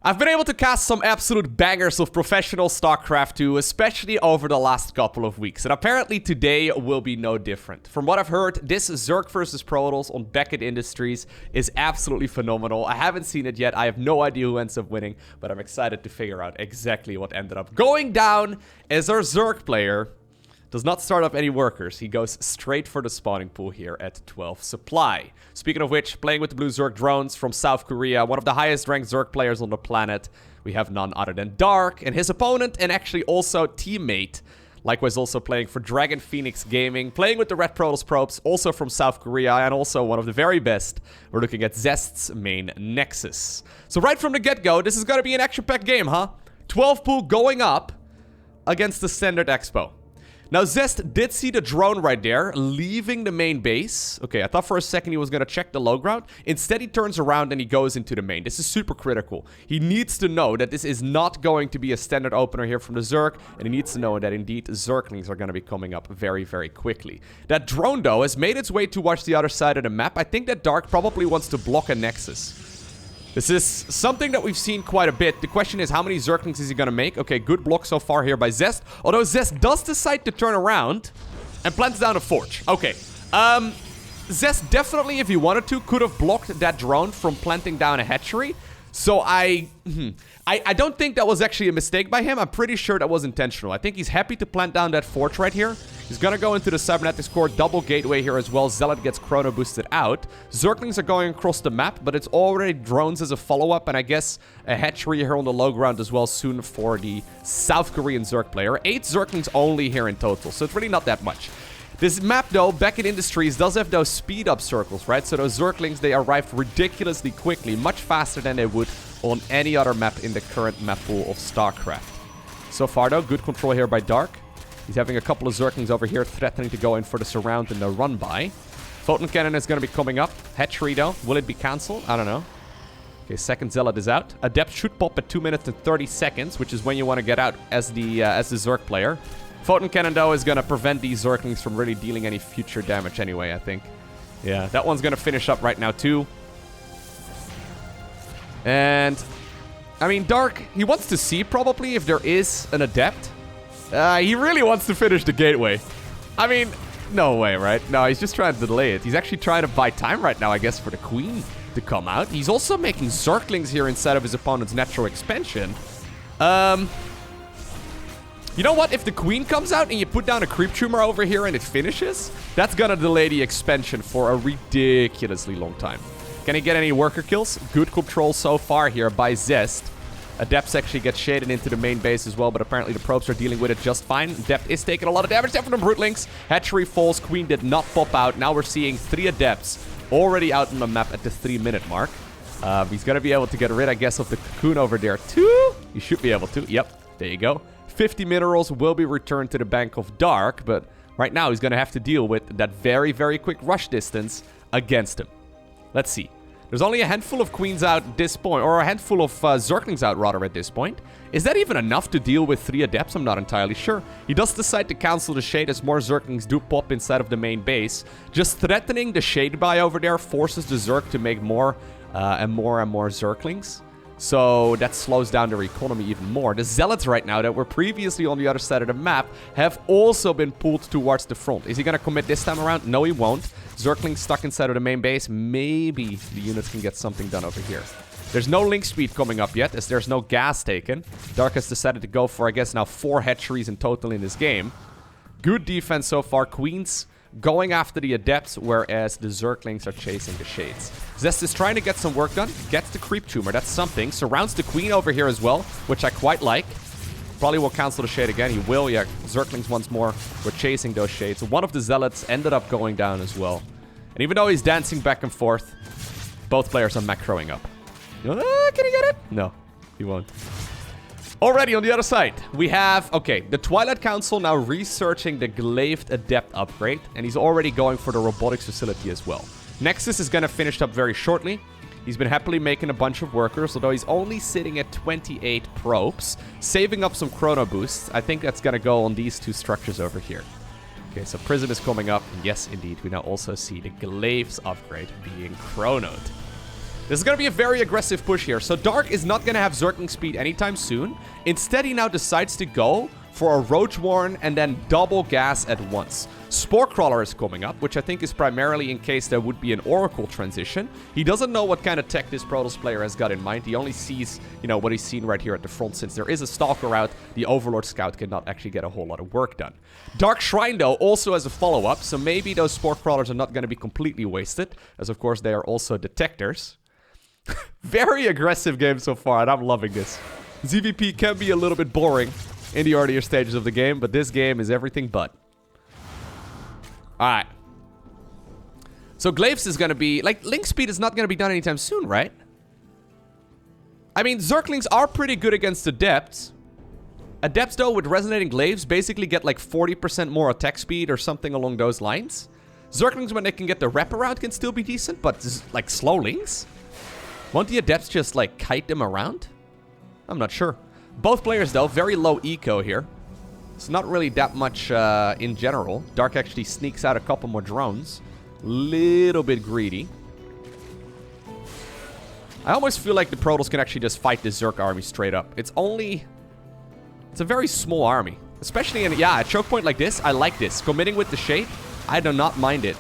I've been able to cast some absolute bangers of professional StarCraft 2, especially over the last couple of weeks, and apparently today will be no different. From what I've heard, this Zerg versus Protoss on Beckett Industries is absolutely phenomenal. I haven't seen it yet, I have no idea who ends up winning, but I'm excited to figure out exactly what ended up going down as our Zerg player does not start up any workers. He goes straight for the spawning pool here at 12 supply. Speaking of which, playing with the blue Zerg drones from South Korea, one of the highest ranked Zerg players on the planet. We have none other than Dark, and his opponent, and actually also teammate. Likewise also playing for Dragon Phoenix Gaming, playing with the Red Protoss probes, also from South Korea, and also one of the very best. We're looking at Zest's main Nexus. So right from the get-go, this is going to be an action-packed game, huh? 12 pool going up against the Standard Expo. Now, Zest did see the drone right there, leaving the main base. Okay, I thought for a second he was going to check the low ground. Instead, he turns around and he goes into the main. This is super critical. He needs to know that this is not going to be a standard opener here from the Zerg, and he needs to know that indeed Zerglings are going to be coming up very, very quickly. That drone, though, has made its way towards the other side of the map. I think that Dark probably wants to block a Nexus. This is something that we've seen quite a bit. The question is, how many Zerglings is he going to make? Okay, good block so far here by Zest. Although Zest does decide to turn around and plants down a Forge. Okay. Zest definitely, if he wanted to, could have blocked that drone from planting down a hatchery. So I don't think that was actually a mistake by him. I'm pretty sure that was intentional. I think he's happy to plant down that Forge right here. He's going to go into the Cybernetics Core, double gateway here as well. Zealot gets chrono boosted out. Zerglings are going across the map, but it's already drones as a follow-up, and I guess a hatchery here on the low ground as well soon for the South Korean Zerg player. 8 Zerglings only here in total, so it's really not that much. This map, though, Beckett Industries, does have those speed-up circles, right? So those Zerglings, they arrive ridiculously quickly, much faster than they would on any other map in the current map pool of StarCraft. So far, though, good control here by Dark. He's having a couple of Zerglings over here threatening to go in for the surround and the run-by. Photon Cannon is going to be coming up. Hatchery, though. Will it be cancelled? I don't know. Okay, second Zealot is out. Adept should pop at 2 minutes and 30 seconds, which is when you want to get out as the Zerg player. Photon Cannon, though, is going to prevent these Zerglings from really dealing any future damage anyway, I think. Yeah, that one's going to finish up right now, too. And, I mean, Dark, he wants to see, probably, if there is an Adept. He really wants to finish the gateway. I mean, no way, right? No, he's just trying to delay it. He's actually trying to buy time right now, I guess, for the Queen to come out. He's also making Zerglings here instead of his opponent's natural expansion. You know what? If the Queen comes out and you put down a Creep Tumor over here and it finishes, that's gonna delay the expansion for a ridiculously long time. Can he get any worker kills? Good control so far here by Zest. Adepts actually get shaded into the main base as well, but apparently the probes are dealing with it just fine. Adept is taking a lot of damage there from the Broodlings. Hatchery falls. Queen did not pop out. Now we're seeing 3 Adepts already out on the map at the 3-minute mark. He's going to be able to get rid, I guess, of the Cocoon over there too. He should be able to. Yep, there you go. 50 minerals will be returned to the Bank of Dark, but right now he's going to have to deal with that very, very quick rush distance against him. Let's see. There's only a handful of Queens out at this point, or a handful of Zerglings out, rather, at this point. Is that even enough to deal with 3 Adepts? I'm not entirely sure. He does decide to cancel the Shade as more Zerglings do pop inside of the main base. Just threatening the Shade buy over there forces the Zerg to make more and more Zerglings. So that slows down their economy even more. The Zealots right now that were previously on the other side of the map have also been pulled towards the front. Is he going to commit this time around? No, he won't. Zerglings stuck inside of the main base. Maybe the units can get something done over here. There's no link speed coming up yet, as there's no gas taken. Dark has decided to go for, I guess, now 4 hatcheries in total in this game. Good defense so far. Queens going after the Adepts, whereas the Zerglings are chasing the Shades. Zest is trying to get some work done. Gets the Creep Tumor. That's something. Surrounds the Queen over here as well, which I quite like. Probably will cancel the Shade again. He will. Yeah, Zerglings once more. We're chasing those Shades. One of the Zealots ended up going down as well. And even though he's dancing back and forth, both players are macroing up. Can he get it? No, he won't. Already on the other side, we have, okay, the Twilight Council now researching the Glaive Adept upgrade, and he's already going for the robotics facility as well. Nexus is going to finish up very shortly. He's been happily making a bunch of workers, although he's only sitting at 28 probes, saving up some chrono boosts. I think that's going to go on these 2 structures over here. Okay, so Prism is coming up. And yes, indeed, we now also see the Glaive's upgrade being chronoed. This is going to be a very aggressive push here. So Dark is not going to have Zergling speed anytime soon. Instead, he now decides to go for a Roach Warren and then double gas at once. Spore Crawler is coming up, which I think is primarily in case there would be an Oracle transition. He doesn't know what kind of tech this Protoss player has got in mind. He only sees, you know, what he's seen right here at the front. Since there is a Stalker out, the Overlord Scout cannot actually get a whole lot of work done. Dark Shrine, though, also has a follow-up, so maybe those Spore Crawlers are not going to be completely wasted, as of course they are also detectors. Very aggressive game so far, and I'm loving this. ZVP can be a little bit boring in the earlier stages of the game, but this game is everything but. Alright. So Glaives is going to be... Like, Link Speed is not going to be done anytime soon, right? I mean, Zerglings are pretty good against Adepts. Adepts, though, with Resonating Glaives basically get like 40% more attack speed or something along those lines. Zerglings, when they can get the wraparound, can still be decent, but like Slowlings? Won't the Adepts just, like, kite them around? I'm not sure. Both players, though, very low eco here. It's not really that much in general. Dark actually sneaks out a couple more drones. Little bit greedy. I almost feel like the Protoss can actually just fight the Zerg army straight up. It's a very small army. Especially in, a choke point like this. I like this. Committing with the Shade, I do not mind it.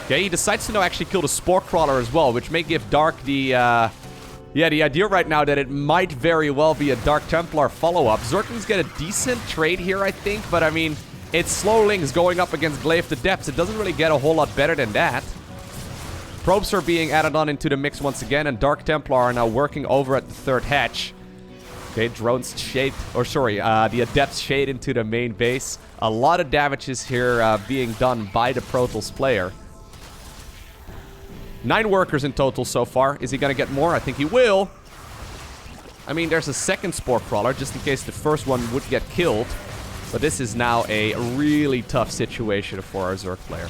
Okay, he decides to now actually kill the Spore Crawler as well, which may give Dark the, the idea right now that it might very well be a Dark Templar follow-up. Zerglings get a decent trade here, I think, but I mean, it's Slowlings going up against Glaive Adepts. It doesn't really get a whole lot better than that. Probes are being added on into the mix once again, and Dark Templar are now working over at the third hatch. Okay, drones shade, the Adepts shade into the main base. A lot of damages here being done by the Protoss player. 9 workers in total so far. Is he going to get more? I think he will. I mean, there's a second Spore Crawler, just in case the first one would get killed. But this is now a really tough situation for our Zerg player.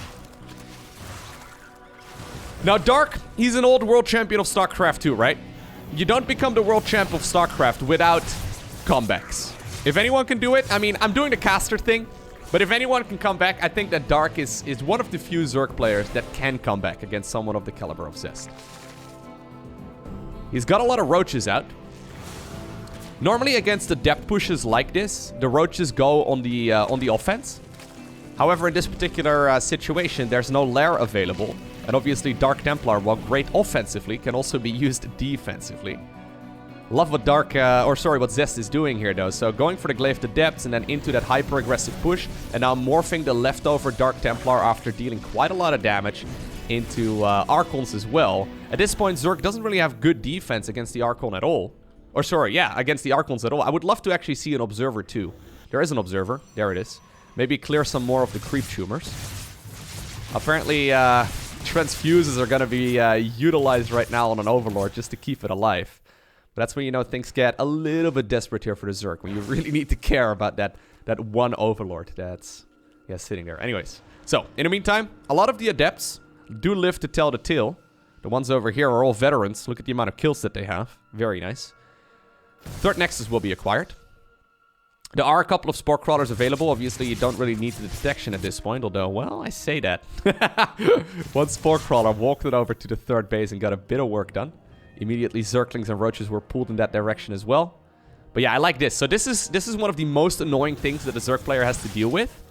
Now, Dark, he's an old world champion of StarCraft 2, right? You don't become the world champ of StarCraft without comebacks. If anyone can do it, I mean, I'm doing the caster thing. But if anyone can come back, I think that Dark is one of the few Zerg players that can come back against someone of the caliber of Zest. He's got a lot of Roaches out. Normally against Adept pushes like this, the Roaches go on the offense. However, in this particular situation, there's no lair available. And obviously Dark Templar, while great offensively, can also be used defensively. Love what what Zest is doing here, though. So going for the Glaive Adepts and then into that hyper-aggressive push. And now morphing the leftover Dark Templar after dealing quite a lot of damage into Archons as well. At this point, Zerg doesn't really have good defense against the Archon at all. Against the Archons at all. I would love to actually see an Observer, too. There is an Observer. There it is. Maybe clear some more of the creep tumors. Apparently, transfuses are going to be utilized right now on an Overlord just to keep it alive. But that's when, you know, things get a little bit desperate here for the Zerg. When you really need to care about that one Overlord that's sitting there. Anyways, so, in the meantime, a lot of the Adepts do live to tell the tale. The ones over here are all veterans. Look at the amount of kills that they have. Very nice. Third Nexus will be acquired. There are a couple of Spore Crawlers available. Obviously, you don't really need the detection at this point. Although, well, I say that. One Spore Crawler walked it over to the third base and got a bit of work done. Immediately, Zerglings and Roaches were pulled in that direction as well. But yeah, I like this. So this is one of the most annoying things that a Zerg player has to deal with.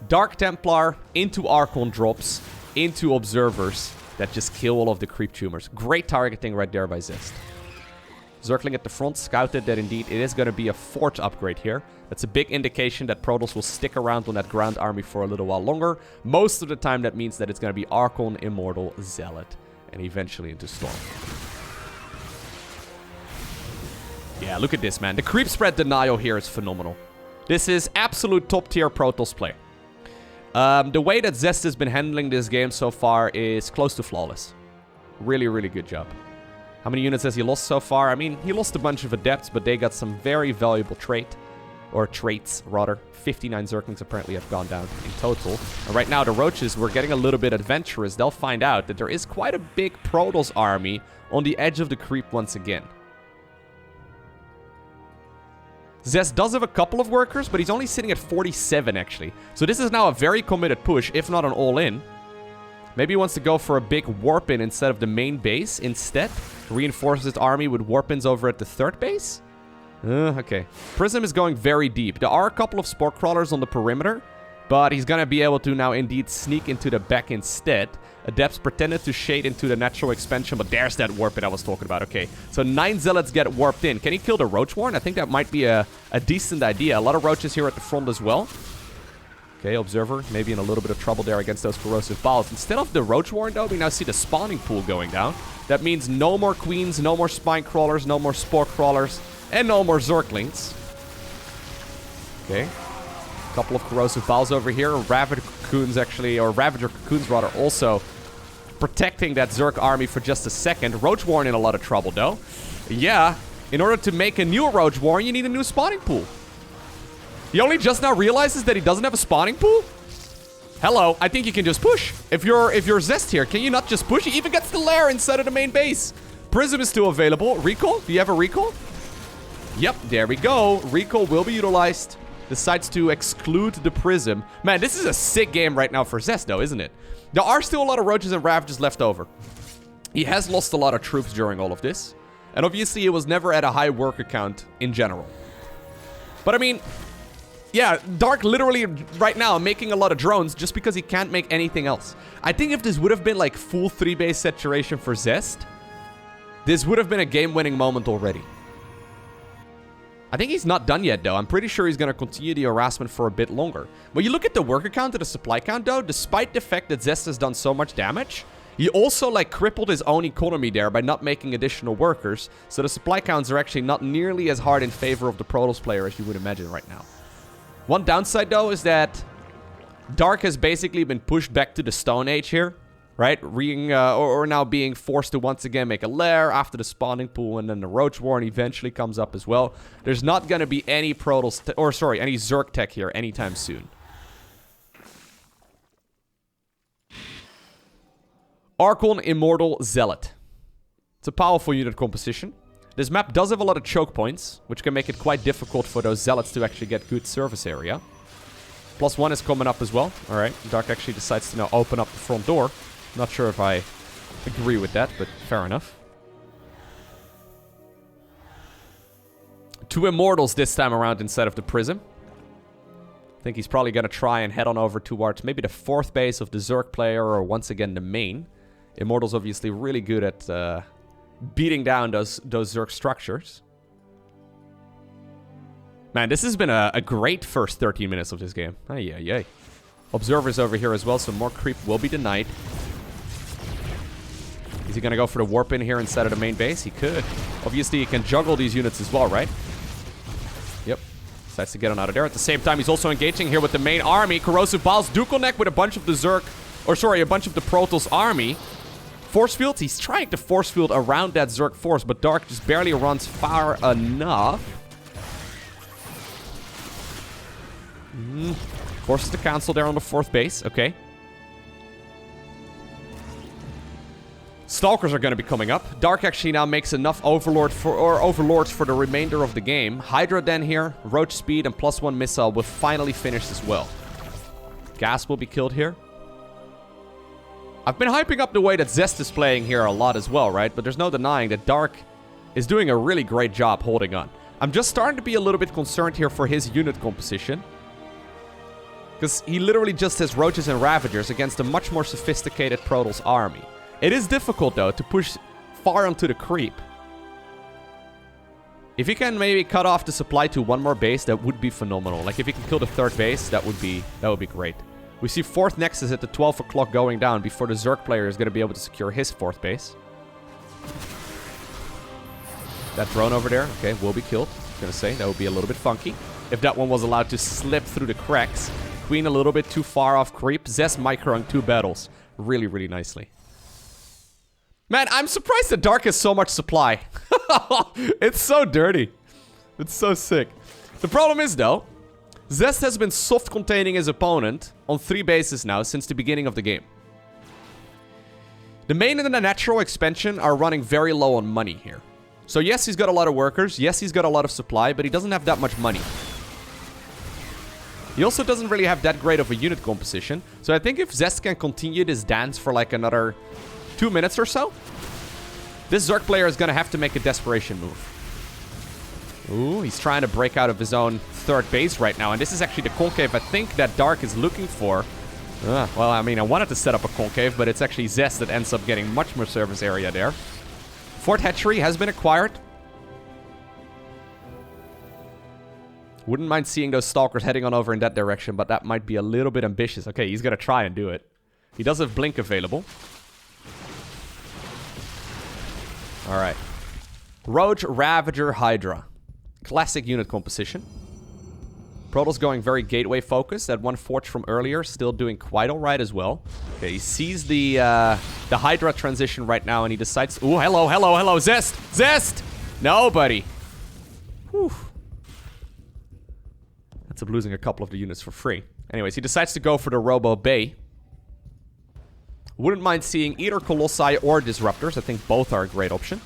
Dark Templar into Archon drops, into Observers that just kill all of the creep tumors. Great targeting right there by Zest. Zergling at the front scouted that indeed it is going to be a fort upgrade here. That's a big indication that Protoss will stick around on that ground army for a little while longer. Most of the time that means that it's going to be Archon, Immortal, Zealot, and eventually into Storm. Yeah, look at this, man. The creep spread denial here is phenomenal. This is absolute top tier Protoss play. The way that Zest has been handling this game so far is close to flawless. Really, really good job. How many units has he lost so far? I mean, he lost a bunch of Adepts, but they got some very valuable traits, rather. 59 Zerglings apparently have gone down in total. And right now, the Roaches were getting a little bit adventurous. They'll find out that there is quite a big Protoss army on the edge of the creep once again. Zest does have a couple of workers, but he's only sitting at 47, actually. So this is now a very committed push, if not an all-in. Maybe he wants to go for a big warp-in instead of the main base instead. Reinforce his army with warp-ins over at the third base. Okay. Prism is going very deep. There are a couple of spore crawlers on the perimeter, but he's gonna be able to now indeed sneak into the back instead. Adepts pretended to shade into the natural expansion, but there's that warp-in I was talking about. Okay, so 9 zealots get warped in. Can he kill the roach warren? I think that might be a decent idea. A lot of roaches here at the front as well. Okay, Observer maybe in a little bit of trouble there against those corrosive balls. Instead of the roach warren, though, we now see the spawning pool going down. That means no more queens, no more spine crawlers, no more spore crawlers, and no more zerglings. Okay. A couple of corrosive balls over here. Ravager cocoons actually, or Ravager cocoons rather, also protecting that Zerg army for just a second. Roach warren in a lot of trouble, though. Yeah, in order to make a new roach warren, you need a new spawning pool. He only just now realizes that he doesn't have a spawning pool? Hello, I think you can just push. If you're Zest here, can you not just push? He even gets the lair inside of the main base. Prism is still available. Recall? Do you have a recall? Yep, there we go. Recall will be utilized. Decides to exclude the Prism. Man, this is a sick game right now for Zest, though, isn't it? There are still a lot of roaches and ravagers left over. He has lost a lot of troops during all of this. And obviously, it was never at a high worker count in general. But I mean, yeah, Dark literally right now making a lot of drones just because he can't make anything else. I think if this would have been like full 3-base saturation for Zest, this would have been a game-winning moment already. I think he's not done yet, though. I'm pretty sure he's going to continue the harassment for a bit longer. When you look at the worker count and the supply count, though, despite the fact that Zest has done so much damage, he also, like, crippled his own economy there by not making additional workers. So the supply counts are actually not nearly as hard in favor of the Protoss player as you would imagine right now. One downside, though, is that Dark has basically been pushed back to the Stone Age here. Right? Or now being forced to once again make a lair after the spawning pool, and then the roach warren eventually comes up as well. There's not going to be any Protoss, any Zerg tech here anytime soon. Archon Immortal Zealot. It's a powerful unit composition. This map does have a lot of choke points, which can make it quite difficult for those Zealots to actually get good service area. +1 is coming up as well. Alright, Dark actually decides to now open up the front door. Not sure if I agree with that, but fair enough. 2 Immortals this time around instead of the Prism. I think he's probably going to try and head on over towards maybe the 4th base of the Zerg player, or once again the main. Immortals obviously really good at beating down those Zerg structures. Man, this has been a great first 13 minutes of this game. Ay. Observers over here as well, so more creep will be denied. Is he going to go for the warp in here instead of the main base? He could. Obviously, he can juggle these units as well, right? Yep. Decides to get on out of there. At the same time, he's also engaging here with the main army. Corrosive Balls do connect with a bunch of the Zerg, a bunch of the Protoss army. Force field, he's trying to force field around that Zerg force, but Dark just barely runs far enough. Forces the council there on the 4th base. Okay. Stalkers are going to be coming up. Dark actually now makes enough overlords for the remainder of the game. Hydra Den here, Roach Speed, and +1 missile will finally finish as well. Gas will be killed here. I've been hyping up the way that Zest is playing here a lot as well, right? But there's no denying that Dark is doing a really great job holding on. I'm just starting to be a little bit concerned here for his unit composition. Because he literally just has Roaches and Ravagers against a much more sophisticated Protoss army. It is difficult, though, to push far onto the creep. If he can maybe cut off the supply to 1 more base, that would be phenomenal. Like, if he can kill the 3rd base, that would be great. We see 4th Nexus at the 12 o'clock going down before the Zerg player is going to be able to secure his 4th base. That drone over there, okay, will be killed. I was going to say, that would be a little bit funky if that one was allowed to slip through the cracks. Queen a little bit too far off creep. Zest microing 2 battles. Really, really nicely. Man, I'm surprised that Dark has so much supply. It's so dirty. It's so sick. The problem is, though, Zest has been soft containing his opponent on 3 bases now since the beginning of the game. The main and the natural expansion are running very low on money here. So yes, he's got a lot of workers. Yes, he's got a lot of supply, but he doesn't have that much money. He also doesn't really have that great of a unit composition. So I think if Zest can continue this dance for like another 2 minutes or so, this Zerg player is going to have to make a desperation move. Ooh, he's trying to break out of his own third base right now. And this is actually the concave I think that Dark is looking for. Well, I mean, I wanted to set up a concave, but it's actually Zest that ends up getting much more surface area there. Fort Hatchery has been acquired. Wouldn't mind seeing those Stalkers heading on over in that direction, but that might be a little bit ambitious. Okay, he's going to try and do it. He does have Blink available. Alright. Roach, Ravager, Hydra. Classic unit composition. Protoss going very gateway focused. That one Forge from earlier still doing quite alright as well. Okay, he sees the Hydra transition right now and he decides... Ooh, hello, Zest! Zest! No, buddy. Whew. Ends up losing a couple of the units for free. Anyways, he decides to go for the Robo Bay. Wouldn't mind seeing either Colossi or Disruptors. I think both are a great option.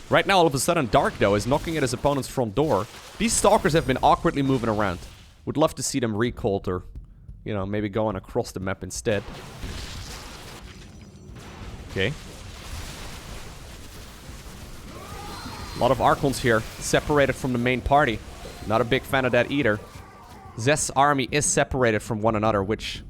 Right now, all of a sudden, Dark, though, is knocking at his opponent's front door. These Stalkers have been awkwardly moving around. Would love to see them recalled or, you know, maybe going across the map instead. Okay. A lot of Archons here, separated from the main party. Not a big fan of that either. Zest's army is separated from one another, which...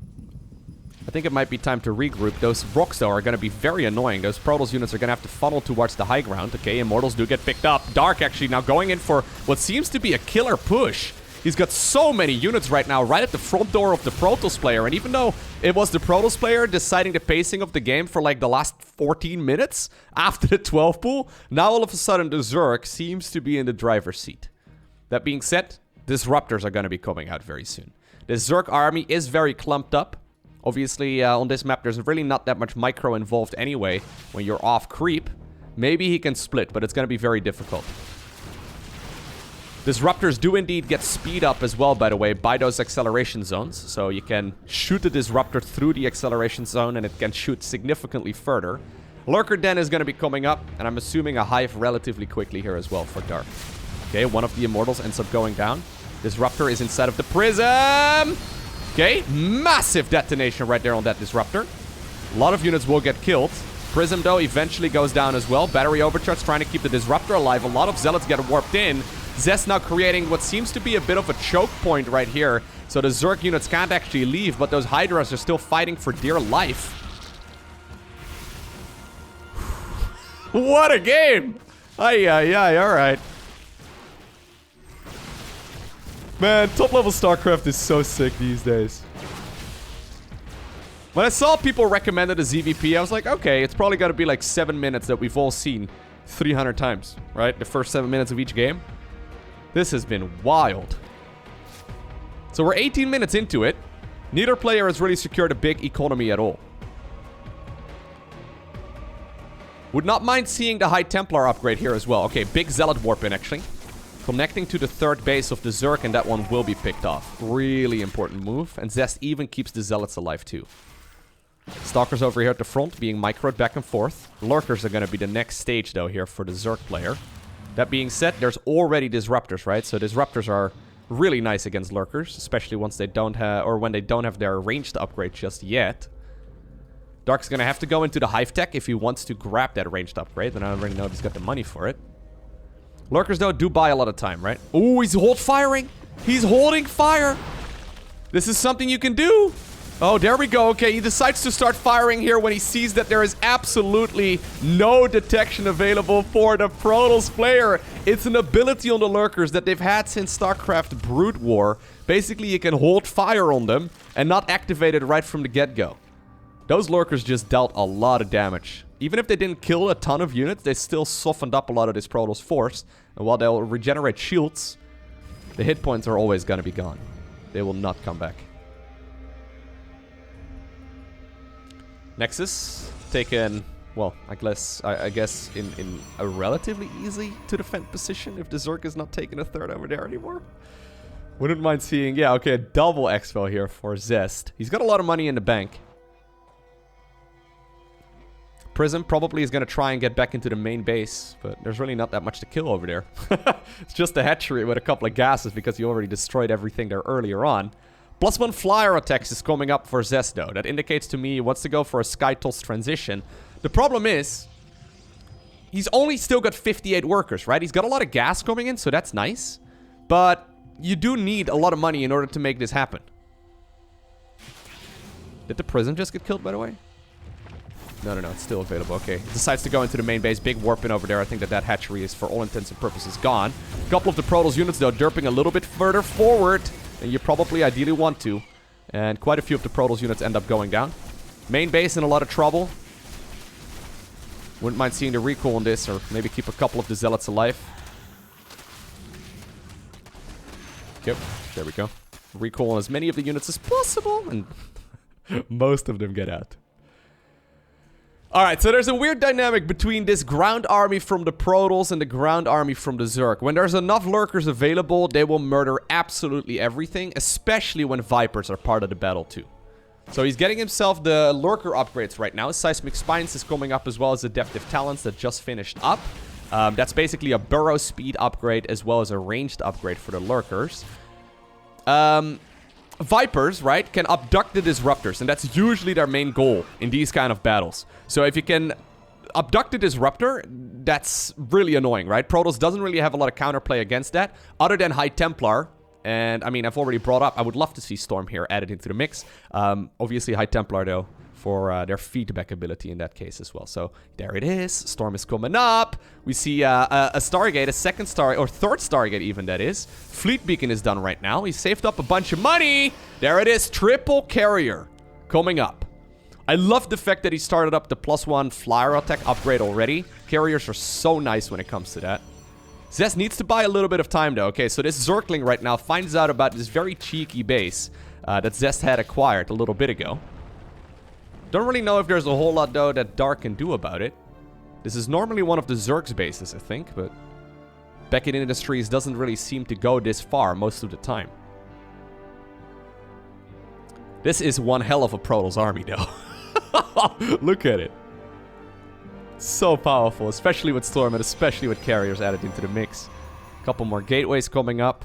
I think it might be time to regroup. Those rocks, though, are going to be very annoying. Those Protoss units are going to have to funnel towards the high ground. Okay, Immortals do get picked up. Dark, actually, now going in for what seems to be a killer push. He's got so many units right now, right at the front door of the Protoss player. And even though it was the Protoss player deciding the pacing of the game for, like, the last 14 minutes after the 12 pool, now all of a sudden the Zerg seems to be in the driver's seat. That being said, Disruptors are going to be coming out very soon. The Zerg army is very clumped up. Obviously, on this map, there's really not that much micro involved anyway. When you're off creep, maybe he can split, but it's going to be very difficult. Disruptors do indeed get speed up as well, by the way, by those acceleration zones. So you can shoot the Disruptor through the acceleration zone, and it can shoot significantly further. Lurker Den is going to be coming up, and I'm assuming a Hive relatively quickly here as well for Dark. Okay, one of the Immortals ends up going down. Disruptor is inside of the Prism! Okay, massive detonation right there on that Disruptor. A lot of units will get killed. Prism, though, eventually goes down as well. Battery overcharge trying to keep the Disruptor alive. A lot of Zealots get warped in. Zest now creating what seems to be a bit of a choke point right here. So the Zerg units can't actually leave, but those Hydras are still fighting for dear life. What a game! Ay, alright. Man, top-level StarCraft is so sick these days. When I saw people recommended a ZVP, I was like, okay, it's probably got to be like 7 minutes that we've all seen 300 times, right? The first 7 minutes of each game. This has been wild. So we're 18 minutes into it. Neither player has really secured a big economy at all. Would not mind seeing the High Templar upgrade here as well. Okay, big Zealot warp in, actually. Connecting to the third base of the Zerg, and that one will be picked off. Really important move. And Zest even keeps the Zealots alive, too. Stalkers over here at the front, being microed back and forth. Lurkers are going to be the next stage, though, here for the Zerg player. That being said, there's already Disruptors, right? So Disruptors are really nice against Lurkers, especially once they don't have, or when they don't have their ranged upgrade just yet. Dark's going to have to go into the Hive Tech if he wants to grab that ranged upgrade, and I don't really know if he's got the money for it. Lurkers, though, do buy a lot of time, right? Ooh, he's hold firing. He's holding fire. This is something you can do. Oh, there we go. Okay, he decides to start firing here when he sees that there is absolutely no detection available for the Protoss player. It's an ability on the Lurkers that they've had since StarCraft Brood War. Basically, you can hold fire on them and not activate it right from the get-go. Those Lurkers just dealt a lot of damage. Even if they didn't kill a ton of units, they still softened up a lot of this Protoss force. And while they'll regenerate shields, the hit points are always going to be gone. They will not come back. Nexus taken, well, I guess in a relatively easy to defend position if the Zerg is not taking a third over there anymore. Wouldn't mind seeing, yeah, okay, a double exfil here for Zest. He's got a lot of money in the bank. Prism probably is going to try and get back into the main base, but there's really not that much to kill over there. It's just a hatchery with a couple of gases because you already destroyed everything there earlier on. +1 flyer attacks is coming up for Zest, though. That indicates to me he wants to go for a Sky Toss transition. The problem is, he's only still got 58 workers, right? He's got a lot of gas coming in, so that's nice. But you do need a lot of money in order to make this happen. Did the prison just get killed, by the way? No, it's still available. Okay. Decides to go into the main base. Big warp in over there. I think that hatchery is, for all intents and purposes, gone. A couple of the Protoss units, though, derping a little bit further forward than you probably ideally want to. And quite a few of the Protoss units end up going down. Main base in a lot of trouble. Wouldn't mind seeing the recall on this, or maybe keep a couple of the Zealots alive. Yep, there we go. Recall on as many of the units as possible, and most of them get out. Alright, so there's a weird dynamic between this ground army from the Protoss and the ground army from the Zerg. When there's enough lurkers available, they will murder absolutely everything, especially when Vipers are part of the battle too. So he's getting himself the lurker upgrades right now. Seismic Spines is coming up, as well as Adaptive Talents that just finished up. That's basically a burrow speed upgrade as well as a ranged upgrade for the lurkers. Vipers, right, can abduct the Disruptors, and that's usually their main goal in these kind of battles. So if you can abduct the Disruptor, that's really annoying, right? Protoss doesn't really have a lot of counterplay against that, other than High Templar. And, I mean, I've already brought up, I would love to see Storm here added into the mix. Obviously, High Templar, though, for their feedback ability in that case as well. So, there it is. Storm is coming up. We see a Stargate, a second Star, or third Stargate even, that is. Fleet Beacon is done right now. He saved up a bunch of money. There it is. Triple Carrier coming up. I love the fact that he started up the +1 flyer attack upgrade already. Carriers are so nice when it comes to that. Zest needs to buy a little bit of time, though. Okay, so this Zergling right now finds out about this very cheeky base that Zest had acquired a little bit ago. Don't really know if there's a whole lot, though, that Dark can do about it. This is normally one of the Zerg's bases, I think, but Beckett Industries doesn't really seem to go this far most of the time. This is one hell of a Protoss army, though. Look at it. So powerful, especially with Storm and especially with Carriers added into the mix. A couple more gateways coming up.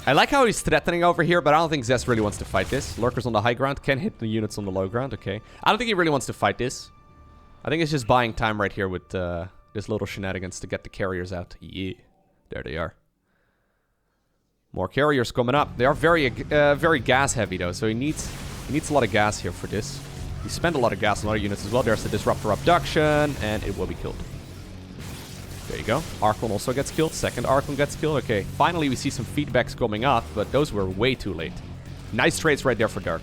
I like how he's threatening over here, but I don't think Zest really wants to fight this. Lurkers on the high ground can hit the units on the low ground, okay. I don't think he really wants to fight this. I think it's just buying time right here with this little shenanigans to get the Carriers out. Yeah, there they are. More Carriers coming up. They are very gas heavy though, so he needs a lot of gas here for this. He spent a lot of gas on other units as well. There's the Disruptor Abduction, and it will be killed. There you go. Archon also gets killed. Second Archon gets killed. Okay, finally we see some feedbacks coming up, but those were way too late. Nice trades right there for Dark.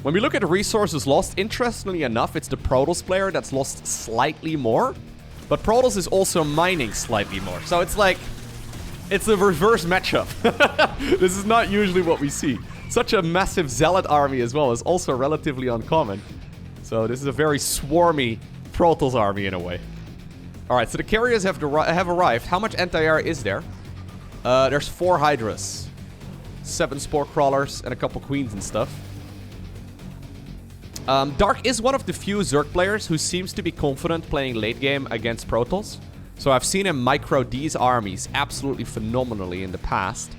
When we look at the resources lost, interestingly enough, it's the Protoss player that's lost slightly more. But Protoss is also mining slightly more. So it's like, it's a reverse matchup. This is not usually what we see. Such a massive Zealot army as well is also relatively uncommon. So this is a very swarmy Protoss army in a way. Alright, so the Carriers have arrived. How much anti-air is there? There's 4 Hydras, 7 Spore Crawlers, and a couple Queens and stuff. Dark is one of the few Zerg players who seems to be confident playing late game against Protoss. So I've seen him micro these armies absolutely phenomenally in the past.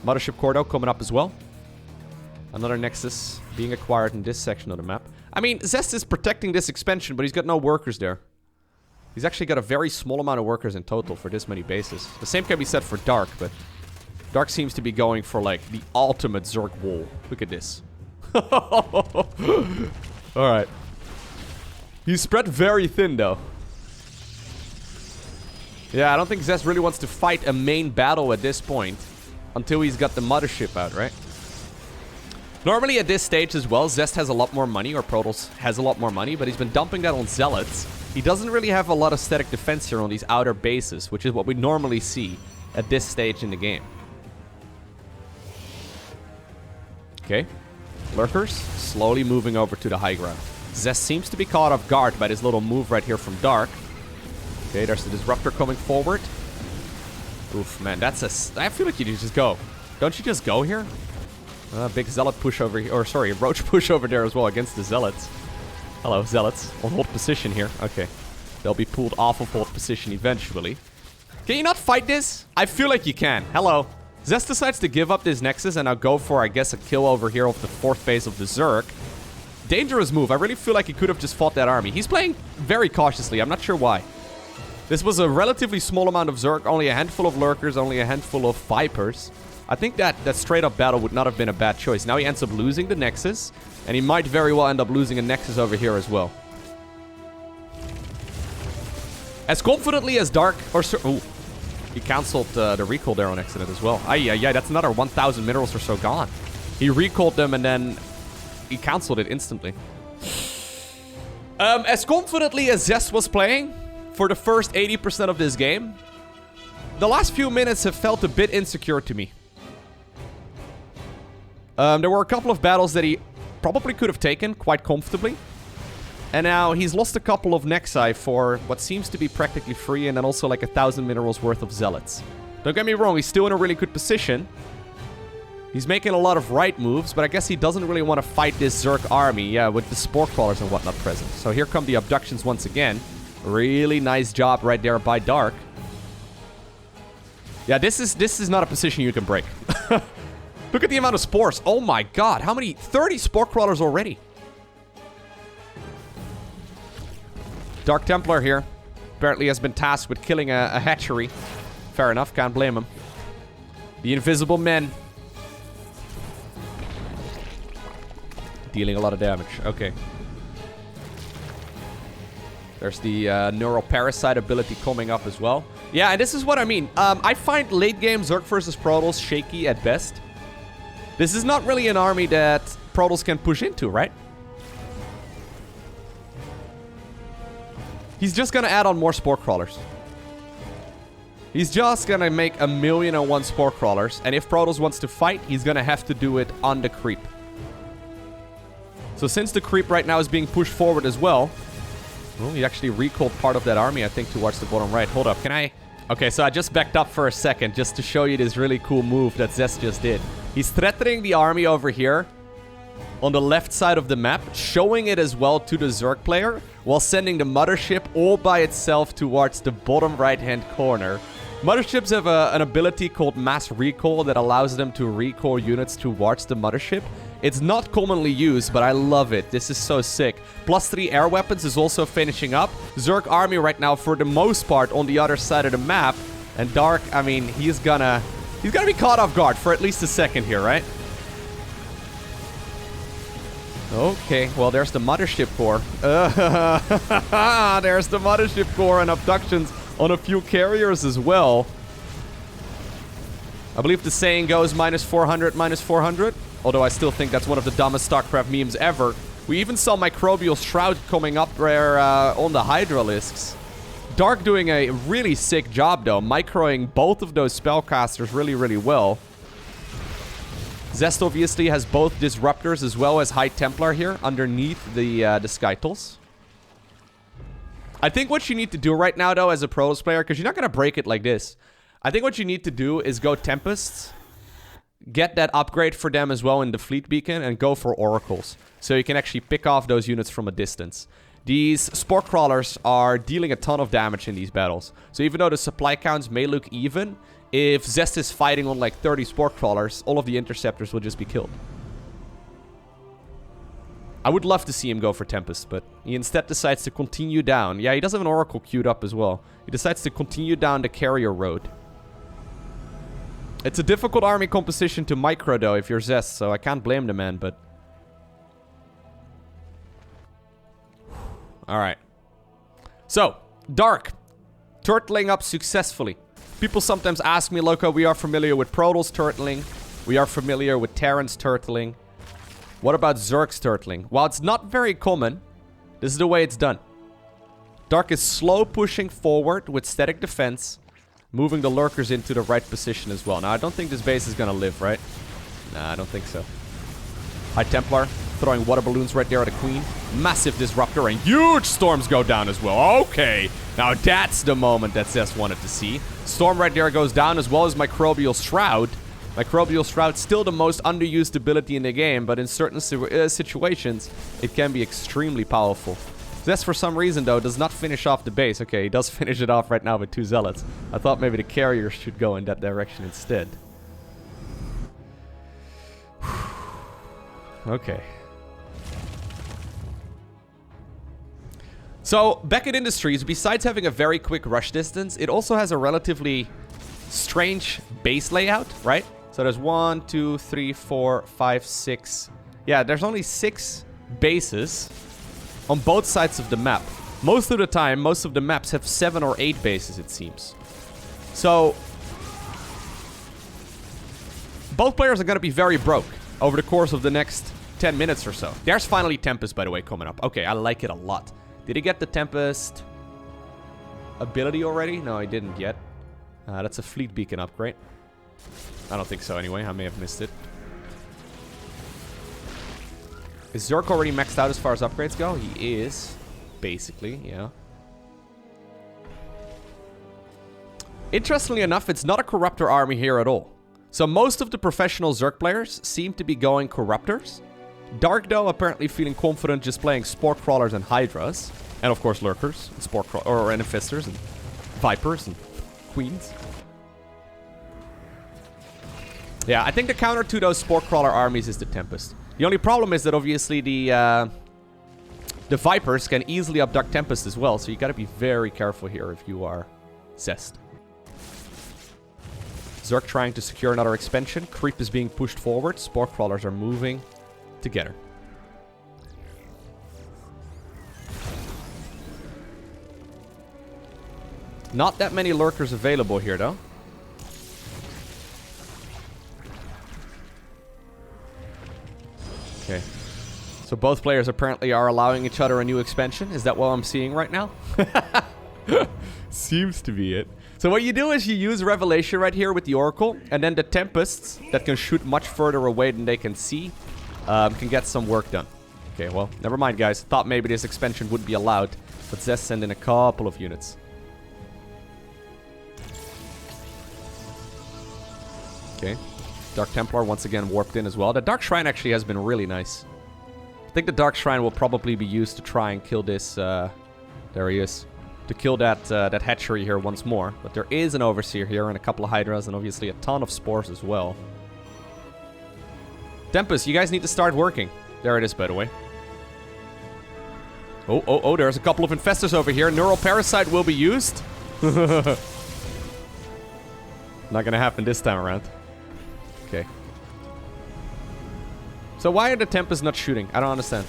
Mothership Cordo coming up as well. Another Nexus being acquired in this section of the map. I mean, Zest is protecting this expansion, but he's got no workers there. He's actually got a very small amount of workers in total for this many bases. The same can be said for Dark, but Dark seems to be going for, like, the ultimate Zerg wall. Look at this. Alright. He's spread very thin, though. Yeah, I don't think Zest really wants to fight a main battle at this point until he's got the mothership out, right? Normally at this stage as well, Zest has a lot more money, or Protoss has a lot more money, but he's been dumping that on Zealots. He doesn't really have a lot of static defense here on these outer bases, which is what we normally see at this stage in the game. Okay. Lurkers slowly moving over to the high ground. Zest seems to be caught off guard by this little move right here from Dark. Okay, there's the Disruptor coming forward. Oof, man, that's a... I feel like you just go. Don't you just go here? Big Zealot push over here. Or, sorry, Roach push over there as well against the Zealots. Hello, Zealots. On hold position here. Okay. They'll be pulled off of hold position eventually. Can you not fight this? I feel like you can. Hello. Zest decides to give up this Nexus and now go for, I guess, a kill over here of the 4th phase of the Zerg. Dangerous move. I really feel like he could have just fought that army. He's playing very cautiously. I'm not sure why. This was a relatively small amount of Zerg, only a handful of Lurkers, only a handful of Vipers. I think that straight-up battle would not have been a bad choice. Now he ends up losing the Nexus, and he might very well end up losing a Nexus over here as well. As confidently as Dark... Ooh. He cancelled the recall there on accident as well. Yeah, that's another 1,000 minerals or so gone. He recalled them and then he cancelled it instantly. As confidently as Zest was playing for the first 80% of this game, the last few minutes have felt a bit insecure to me. There were a couple of battles that he probably could have taken quite comfortably. And now he's lost a couple of Nexi for what seems to be practically free, and then also like 1,000 minerals worth of Zealots. Don't get me wrong, he's still in a really good position. He's making a lot of right moves, but I guess he doesn't really want to fight this Zerg army, yeah, with the Spore Crawlers and whatnot present. So here come the abductions once again. Really nice job right there by Dark. Yeah, this is not a position you can break. Look at the amount of spores. Oh my god, how many? 30 Spore Crawlers already. Dark Templar here apparently has been tasked with killing a hatchery. Fair enough, can't blame him. The Invisible Men. Dealing a lot of damage. Okay. There's the Neuroparasite ability coming up as well. Yeah, and this is what I mean. I find late game Zerg versus Protoss shaky at best. This is not really an army that Protoss can push into, right? He's just gonna add on more Spore Crawlers. He's just gonna make 1,000,001 Spore Crawlers, and if Protoss wants to fight, he's gonna have to do it on the creep. So since the creep right now is being pushed forward as well... Oh, he actually recalled part of that army, I think, towards the bottom right. Hold up, can I... Okay, so I just backed up for a second just to show you this really cool move that Zest just did. He's threatening the army over here on the left side of the map, showing it as well to the Zerg player, while sending the mothership all by itself towards the bottom right-hand corner. Motherships have an ability called Mass Recall that allows them to recall units towards the mothership. It's not commonly used, but I love it. This is so sick. +3 air weapons is also finishing up. Zerg army right now, for the most part, on the other side of the map. And Dark, I mean, he's gonna be caught off guard for at least a second here, right? Okay, well, there's the Mothership Core. There's the Mothership Core and abductions on a few carriers as well. I believe the saying goes -400, -400. Although I still think that's one of the dumbest StarCraft memes ever. We even saw Microbial Shroud coming up there on the Hydralisks. Dark doing a really sick job, though. Microing both of those spellcasters really, really well. Zest obviously has both Disruptors as well as High Templar here underneath the Skytles. I think what you need to do right now, though, as a Protoss player, because you're not going to break it like this. I think what you need to do is go Tempests, get that upgrade for them as well in the Fleet Beacon, and go for Oracles. So you can actually pick off those units from a distance. These Spore Crawlers are dealing a ton of damage in these battles. So even though the supply counts may look even, if Zest is fighting on like 30 Spore Crawlers, all of the Interceptors will just be killed. I would love to see him go for Tempest, but he instead decides to continue down. Yeah, he does have an Oracle queued up as well. He decides to continue down the Carrier Road. It's a difficult army composition to micro, though, if you're Zest, so I can't blame the man, but... Alright. So, Dark. Turtling up successfully. People sometimes ask me, Lowko, we are familiar with Protoss turtling. We are familiar with Terrans turtling. What about Zerg's turtling? While it's not very common, this is the way it's done. Dark is slow pushing forward with static defense, moving the Lurkers into the right position as well. Now, I don't think this base is gonna live, right? Nah, I don't think so. High Templar, throwing water balloons right there at the Queen. Massive Disruptor, and huge storms go down as well. Okay, now that's the moment that Zest wanted to see. Storm right there goes down, as well as Microbial Shroud. Microbial Shroud, still the most underused ability in the game, but in certain situations, it can be extremely powerful. Zest, for some reason, though, does not finish off the base. Okay, he does finish it off right now with 2 zealots. I thought maybe the carriers should go in that direction instead. Okay. So, Beckett Industries, besides having a very quick rush distance, it also has a relatively strange base layout, right? So there's 1, 2, 3, 4, 5, 6. Yeah, there's only 6 bases on both sides of the map. Most of the time, most of the maps have 7 or 8 bases, it seems. So, both players are going to be very broke over the course of the next 10 minutes or so. There's finally Tempest, by the way, coming up. Okay, I like it a lot. Did he get the Tempest ability already? No, he didn't yet. That's a fleet beacon upgrade. I don't think so anyway. I may have missed it. Is Zerk already maxed out as far as upgrades go? He is. Basically, yeah. Interestingly enough, it's not a Corruptor army here at all. So most of the professional Zerk players seem to be going Corruptors. Dark, though, apparently feeling confident just playing Sport Crawlers and Hydras. And, of course, Lurkers, and Infestors, and Vipers, and Queens. Yeah, I think the counter to those Sport Crawler armies is the Tempest. The only problem is that, obviously, the Vipers can easily abduct Tempest as well, so you gotta be very careful here if you are Zest. Zerk trying to secure another expansion. Creep is being pushed forward. Sport Crawlers are moving together. Not that many Lurkers available here, though. Okay. So both players apparently are allowing each other a new expansion. Is that what I'm seeing right now? Seems to be it. So what you do is you use Revelation right here with the Oracle, and then the Tempests that can shoot much further away than they can see can get some work done. Okay, well, never mind, guys. Thought maybe this expansion would be allowed, but Zest sent in a couple of units. Okay. Dark Templar once again warped in as well. The Dark Shrine actually has been really nice. I think the Dark Shrine will probably be used to try and kill this... there he is. To kill that that hatchery here once more. But there is an Overseer here and a couple of Hydras and obviously a ton of Spores as well. Tempest, you guys need to start working. There it is, by the way. Oh, there's a couple of Infestors over here. Neural Parasite will be used. Not gonna happen this time around. Okay. So why are the Tempests not shooting? I don't understand.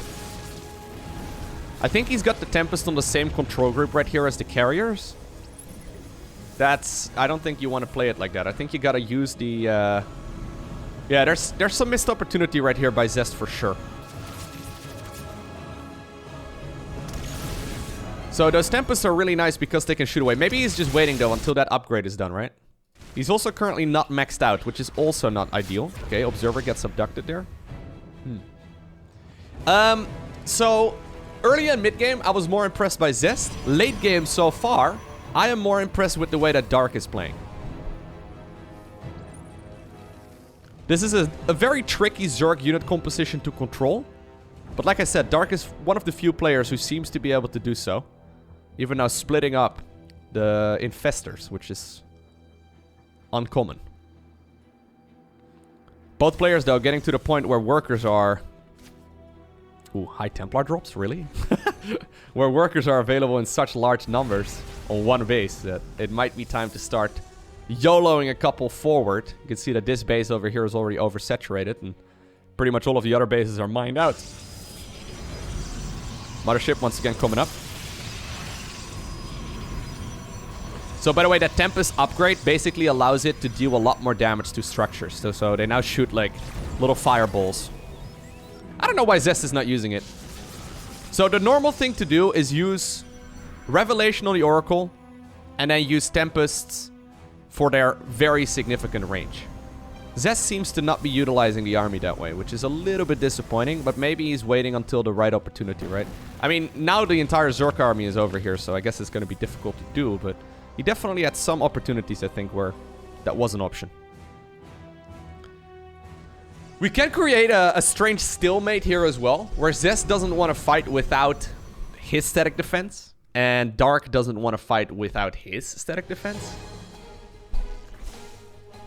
I think he's got the Tempest on the same control group right here as the Carriers. That's... I don't think you want to play it like that. I think you gotta use the... Yeah, there's some missed opportunity right here by Zest for sure. So those Tempests are really nice because they can shoot away. Maybe he's just waiting, though, until that upgrade is done, right? He's also currently not maxed out, which is also not ideal. Okay, Observer gets abducted there. So... Early and mid-game, I was more impressed by Zest. Late game so far, I am more impressed with the way that Dark is playing. This is a very tricky Zerg unit composition to control. But like I said, Dark is one of the few players who seems to be able to do so. Even now splitting up the Infestors, which is uncommon. Both players, though, getting to the point where workers are... Ooh, high Templar drops, really? Where workers are available in such large numbers on one base that it might be time to start YOLOing a couple forward. You can see that this base over here is already oversaturated and pretty much all of the other bases are mined out. Mothership once again coming up. So by the way, that Tempest upgrade basically allows it to deal a lot more damage to structures. So they now shoot like little fireballs. I don't know why Zest is not using it. So the normal thing to do is use Revelation on the Oracle and then use Tempests for their very significant range. Zest seems to not be utilizing the army that way, which is a little bit disappointing, but maybe he's waiting until the right opportunity, right? I mean, now the entire Zerk army is over here, so I guess it's going to be difficult to do, but he definitely had some opportunities, I think, where that was an option. We can create a strange stalemate here as well, where Zest doesn't want to fight without his static defense. And Dark doesn't want to fight without his static defense.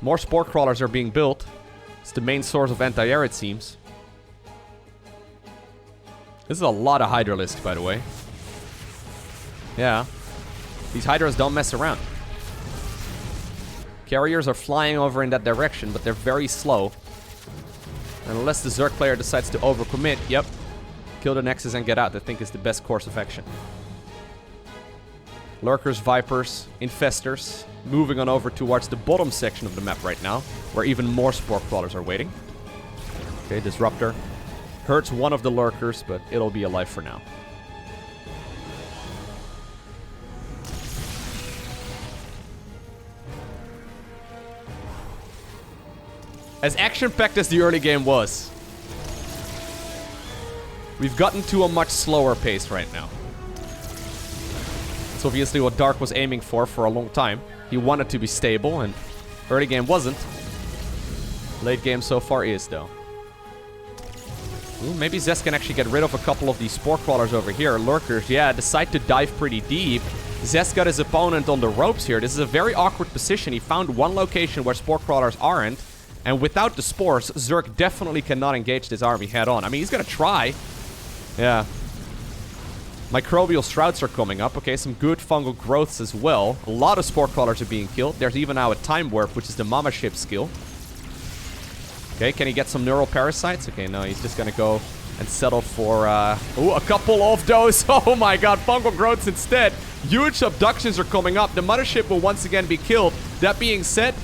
More Spore Crawlers are being built. It's the main source of anti-air, it seems. This is a lot of Hydralisks, by the way. Yeah. These Hydras don't mess around. Carriers are flying over in that direction, but they're very slow. And unless the Zerg player decides to overcommit, yep. Kill the Nexus and get out, I think is the best course of action. Lurkers, Vipers, Infestors. Moving on over towards the bottom section of the map right now, where even more Spore Crawlers are waiting. Okay, Disruptor. Hurts one of the Lurkers, but it'll be alive for now. As action-packed as the early game was, we've gotten to a much slower pace right now. It's obviously what Dark was aiming for a long time. He wanted to be stable, and early game wasn't. Late game so far is, though. Ooh, maybe Zest can actually get rid of a couple of these Spore Crawlers over here. Lurkers, yeah, decide to dive pretty deep. Zest got his opponent on the ropes here. This is a very awkward position. He found one location where Spore Crawlers aren't. And without the Spores, Zerg definitely cannot engage this army head on. I mean, he's gonna try. Yeah. Microbial Shrouds are coming up. Okay, some good fungal growths as well. A lot of Spore Crawlers are being killed. There's even now a Time Warp, which is the Mama Ship skill. Okay, can he get some Neural Parasites? Okay, no, he's just gonna go and settle for, ooh, a couple of those. Oh my god, fungal growths instead. Huge abductions are coming up. The Mothership will once again be killed. That being said,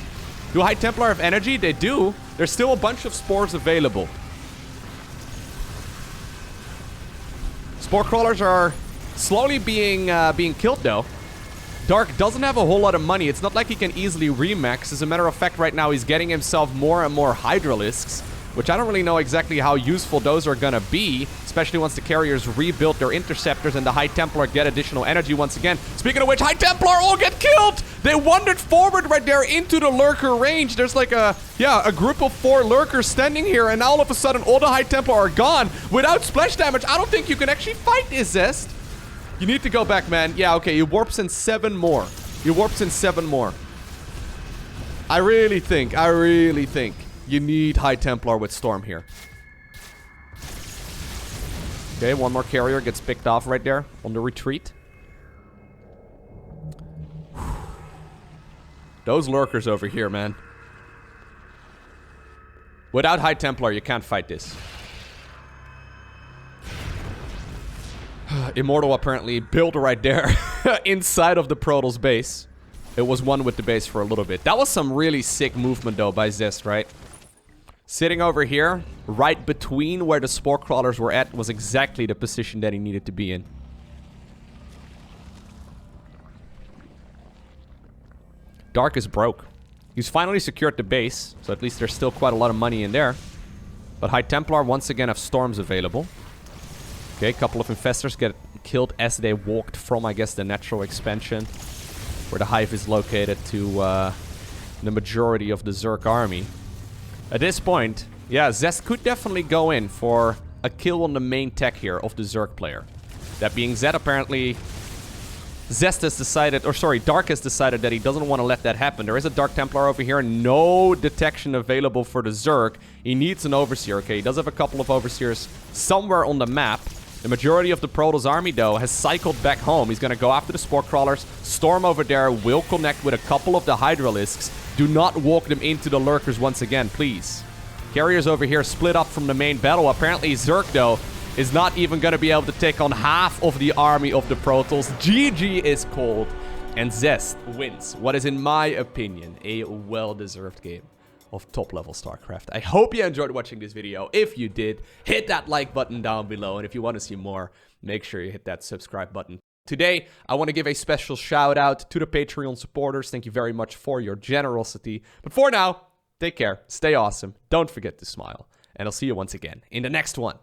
do High Templar have energy? They do. There's still a bunch of spores available. Spore Crawlers are slowly being killed, though. Dark doesn't have a whole lot of money. It's not like he can easily remax. As a matter of fact, right now, he's getting himself more and more Hydralisks, which I don't really know exactly how useful those are gonna be, especially once the carriers rebuild their interceptors and the High Templar get additional energy once again. Speaking of which, High Templar all get killed! They wandered forward right there into the Lurker range. There's like a group of 4 Lurkers standing here, and now all of a sudden all the High Templar are gone without splash damage. I don't think you can actually fight this, Zest. You need to go back, man. Yeah, okay, he warps in 7 more. He warps in 7 more. I really think you need High Templar with Storm here. Okay, one more carrier gets picked off right there on the retreat. Those Lurkers over here, man. Without High Templar, you can't fight this. Immortal apparently built right there inside of the Protoss base. It was one with the base for a little bit. That was some really sick movement, though, by Zest, right? Sitting over here, right between where the Spore Crawlers were at, was exactly the position that he needed to be in. Dark is broke. He's finally secured the base, so at least there's still quite a lot of money in there. But High Templar once again have Storms available. Okay, a couple of Infestors get killed as they walked from, I guess, the natural expansion, where the Hive is located, to the majority of the Zerg army. At this point, yeah, Zest could definitely go in for a kill on the main tech here of the Zerg player. That being said, apparently, Zest has decided, or sorry, Dark has decided that he doesn't want to let that happen. There is a Dark Templar over here, no detection available for the Zerg. He needs an Overseer, okay? He does have a couple of Overseers somewhere on the map. The majority of the Protoss army, though, has cycled back home. He's going to go after the Spore Crawlers. Storm over there will connect with a couple of the Hydralisks. Do not walk them into the Lurkers once again, please. Carriers over here split up from the main battle. Apparently, Zerg, though, is not even going to be able to take on half of the army of the Protoss. GG is called, and Zest wins what is, in my opinion, a well-deserved game of top-level StarCraft. I hope you enjoyed watching this video. If you did, hit that like button down below, and if you want to see more, make sure you hit that subscribe button. Today, I want to give a special shout out to the Patreon supporters. Thank you very much for your generosity. But for now, take care, stay awesome, don't forget to smile, and I'll see you once again in the next one.